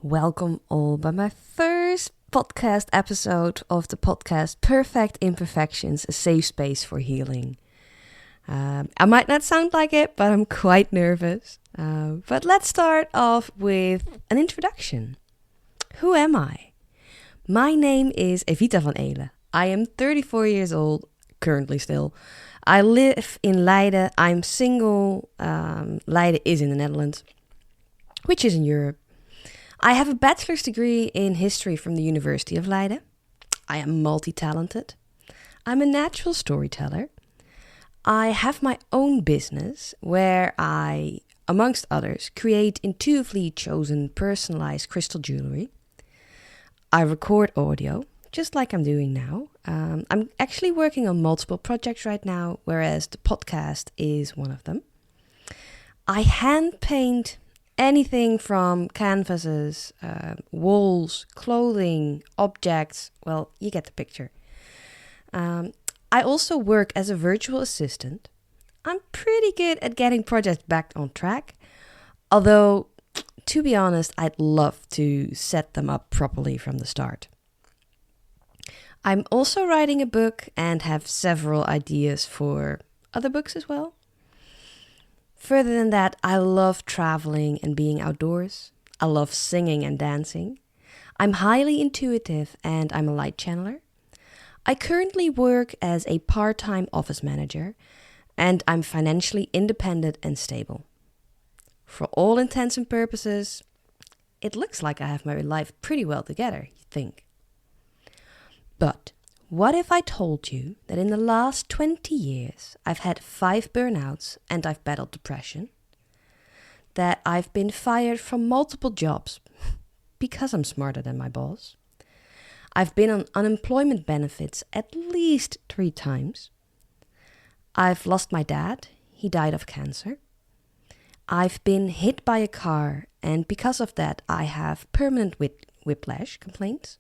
Welcome all by my first podcast episode of the podcast Imperfections, a safe space for healing. I might not sound like it, but I'm quite nervous. But let's start off with an introduction. Who am I? My name is Evita van Eelen. I am 34 years old, currently still. I live in Leiden. I'm single. Leiden is in the Netherlands, which is in Europe. I have a bachelor's degree in history from the University of Leiden. I am multi-talented. I'm a natural storyteller. I have my own business where I, amongst others, create intuitively chosen personalized crystal jewelry. I record audio, just like I'm doing now. I'm actually working on multiple projects right now, whereas the podcast is one of them. I hand paint anything from canvases, walls, clothing, objects. Well, you get the picture. I also work as a virtual assistant. I'm pretty good at getting projects back on track. Although, to be honest, I'd love to set them up properly from the start. I'm also writing a book and have several ideas for other books as well. Further than that, I love traveling and being outdoors. I love singing and dancing. I'm highly intuitive and I'm a light channeler. I currently work as a part-time office manager and I'm financially independent and stable. For all intents and purposes, it looks like I have my life pretty well together, you think. But what if I told you that in the last 20 years, I've had 5 burnouts and I've battled depression? That I've been fired from multiple jobs because I'm smarter than my boss? I've been on unemployment benefits at least 3 times. I've lost my dad. He died of cancer. I've been hit by a car and because of that, I have permanent whiplash complaints.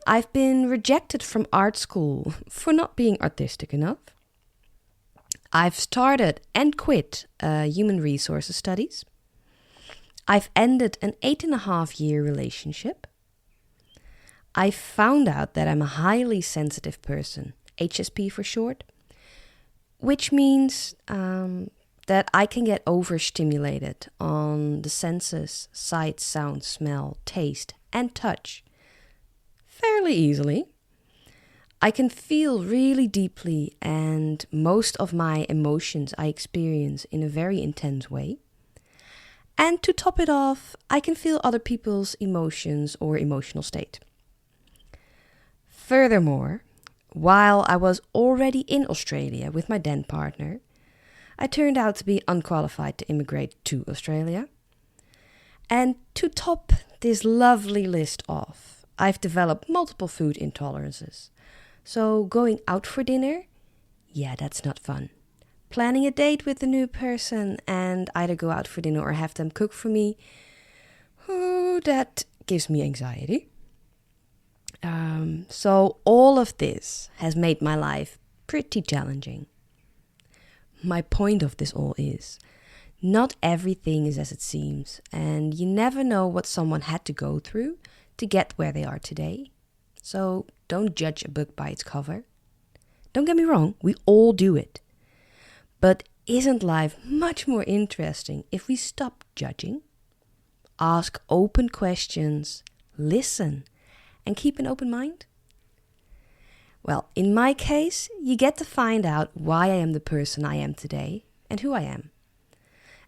I've been rejected from art school for not being artistic enough. I've started and quit human resources studies. I've ended an 8.5-year relationship. I found out that I'm a highly sensitive person, HSP for short, which means that I can get overstimulated on the senses, sight, sound, smell, taste, and touch fairly easily. I can feel really deeply and most of my emotions I experience in a very intense way. And to top it off, I can feel other people's emotions or emotional state. Furthermore, while I was already in Australia with my then partner, I turned out to be unqualified to immigrate to Australia. And to top this lovely list off, I've developed multiple food intolerances. So going out for dinner, yeah, that's not fun. Planning a date with a new person and either go out for dinner or have them cook for me, that gives me anxiety. So all of this has made my life pretty challenging. My point of this all is, not everything is as it seems, and you never know what someone had to go through to get where they are today. So don't judge a book by its cover. Don't get me wrong, we all do it. But isn't life much more interesting if we stop judging? Ask open questions, listen, and keep an open mind? Well, in my case, you get to find out why I am the person I am today and who I am,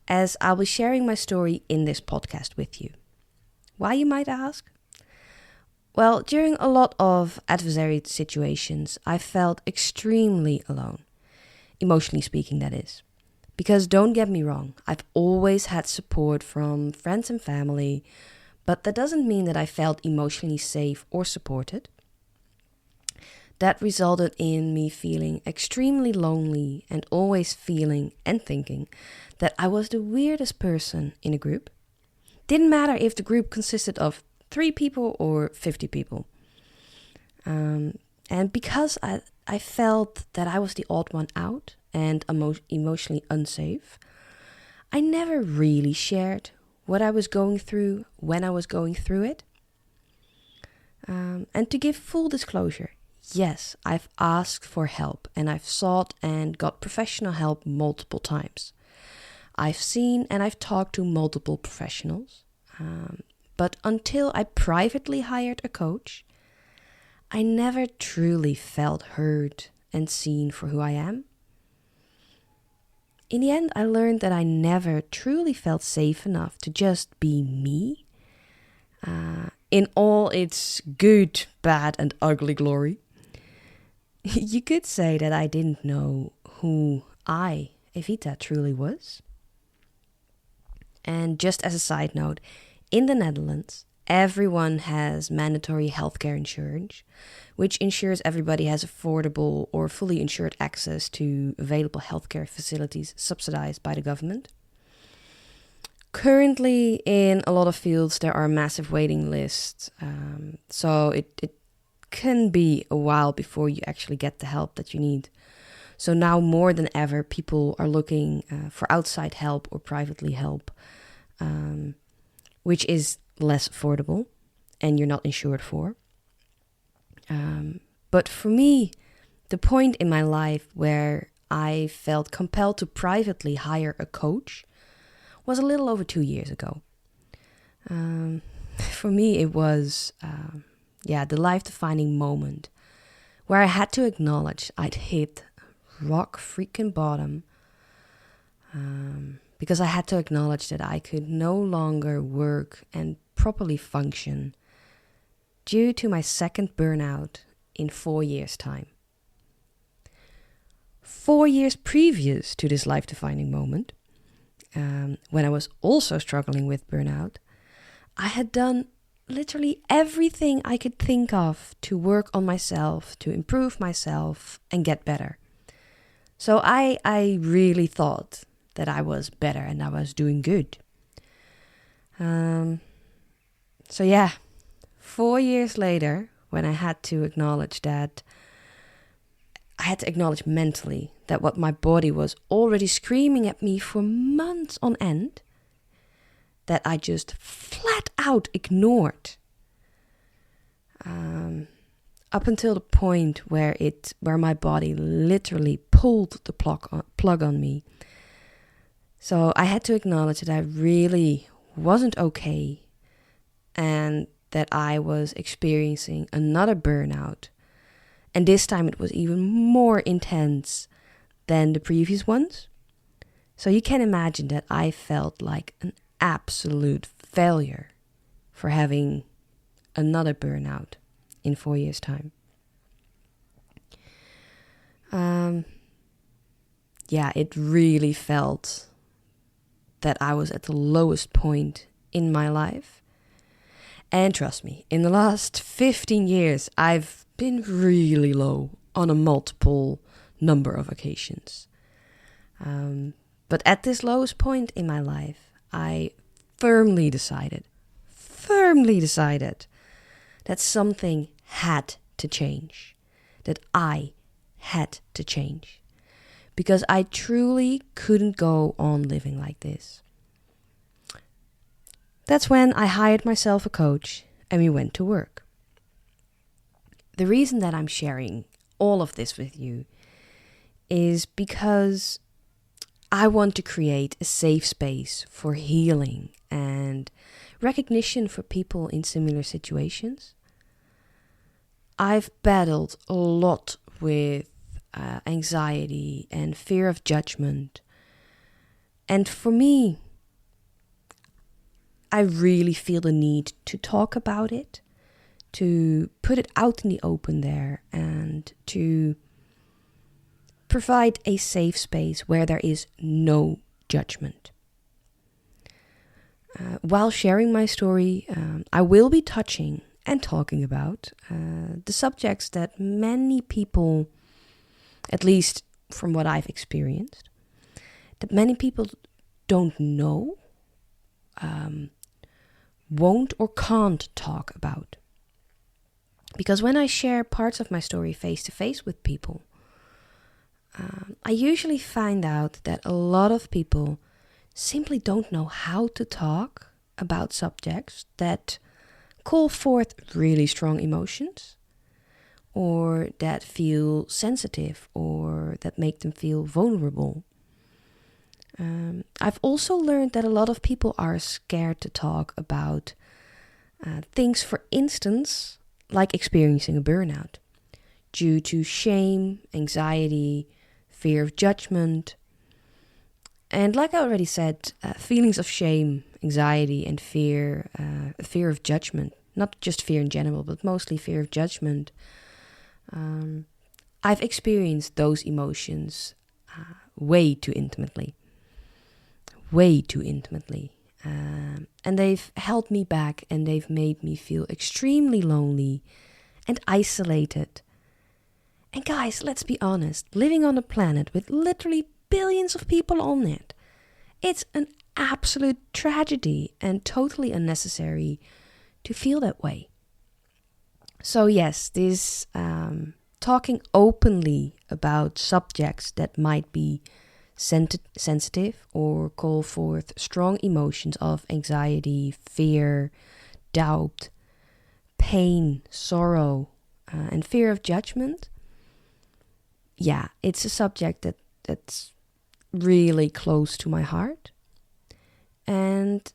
as I'll be sharing my story in this podcast with you. Why, you might ask? Well, during a lot of adversary situations, I felt extremely alone. Emotionally speaking, that is. Because don't get me wrong, I've always had support from friends and family, but that doesn't mean that I felt emotionally safe or supported. That resulted in me feeling extremely lonely and always feeling and thinking that I was the weirdest person in a group. Didn't matter if the group consisted of 3 people or 50 people. And because I felt that I was the odd one out and emotionally unsafe, I never really shared what I was going through when I was going through it. And to give full disclosure, yes, I've asked for help and I've sought and got professional help multiple times. I've seen and I've talked to multiple professionals. But until I privately hired a coach, I never truly felt heard and seen for who I am. In the end, I learned that I never truly felt safe enough to just be me, in all its good, bad, and ugly glory. You could say that I didn't know who I, Evita, truly was. And just as a side note, in the Netherlands, everyone has mandatory healthcare insurance, which ensures everybody has affordable or fully insured access to available healthcare facilities subsidized by the government. Currently, in a lot of fields, there are massive waiting lists, so it can be a while before you actually get the help that you need. So now more than ever, people are looking for outside help or privately help, which is less affordable and you're not insured for. But for me, the point in my life where I felt compelled to privately hire a coach was a little over 2 years ago. For me, it was, the life-defining moment where I had to acknowledge I'd hit rock freaking bottom, because I had to acknowledge that I could no longer work and properly function due to my second burnout in 4 years' time. 4 years previous to this life-defining moment, when I was also struggling with burnout, I had done literally everything I could think of to work on myself, to improve myself and get better. So I really thought that I was better and I was doing good. 4 years later, when I had to acknowledge that, I had to acknowledge mentally that what my body was already screaming at me for months on end, that I just flat out ignored. Up until the point where my body literally pulled the plug on me. So I had to acknowledge that I really wasn't okay and that I was experiencing another burnout. And this time it was even more intense than the previous ones. So you can imagine that I felt like an absolute failure for having another burnout in 4 years' time. It really felt that I was at the lowest point in my life. And trust me, in the last 15 years, I've been really low on a multiple number of occasions. But at this lowest point in my life, I firmly decided that something had to change, that I had to change, because I truly couldn't go on living like this. That's when I hired myself a coach and we went to work. The reason that I'm sharing all of this with you is because I want to create a safe space for healing and recognition for people in similar situations. I've battled a lot with anxiety and fear of judgment. And for me, I really feel the need to talk about it, to put it out in the open there, and to provide a safe space where there is no judgment. While sharing my story, I will be touching and talking about the subjects that many people, at least from what I've experienced, that many people don't know, won't or can't talk about. Because when I share parts of my story face to face with people, I usually find out that a lot of people simply don't know how to talk about subjects that call forth really strong emotions, or that feel sensitive, or that make them feel vulnerable. I've also learned that a lot of people are scared to talk about things, for instance, like experiencing a burnout, due to shame, anxiety, fear of judgment. And like I already said, feelings of shame, anxiety, and fear of judgment, not just fear in general, but mostly fear of judgment. I've experienced those emotions way too intimately. And they've held me back, and they've made me feel extremely lonely and isolated. And guys, let's be honest, living on a planet with literally billions of people on it, it's an absolute tragedy and totally unnecessary to feel that way. So yes, this talking openly about subjects that might be sensitive or call forth strong emotions of anxiety, fear, doubt, pain, sorrow, and fear of judgment. Yeah, it's a subject that's really close to my heart. And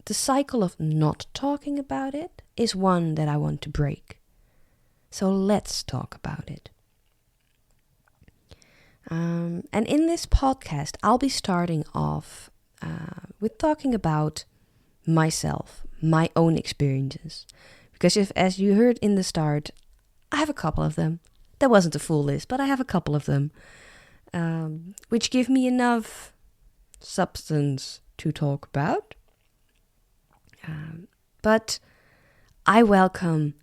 the cycle of not talking about it is one that I want to break. So let's talk about it. And in this podcast, I'll be starting off with talking about myself, my own experiences. Because as you heard in the start, I have a couple of them. That wasn't a full list, but I have a couple of them, which give me enough substance to talk about. But I welcome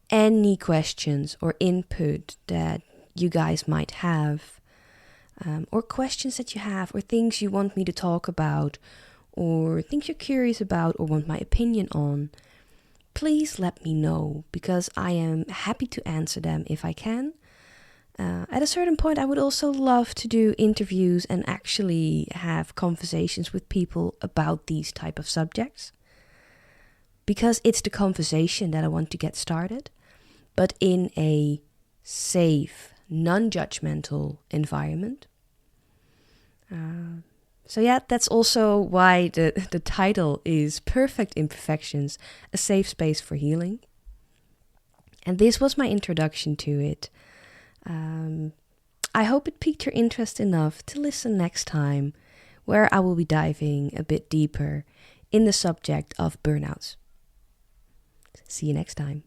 any questions or input that you guys might have, or questions that you have, or things you want me to talk about, or things you're curious about or want my opinion on. Please let me know, because I am happy to answer them if I can. At a certain point, I would also love to do interviews and actually have conversations with people about these type of subjects, because it's the conversation that I want to get started, but in a safe, non-judgmental environment. So yeah, that's also why the title is Perfect Imperfections, a safe space for healing. And this was my introduction to it. I hope it piqued your interest enough to listen next time, where I will be diving a bit deeper in the subject of burnouts. See you next time.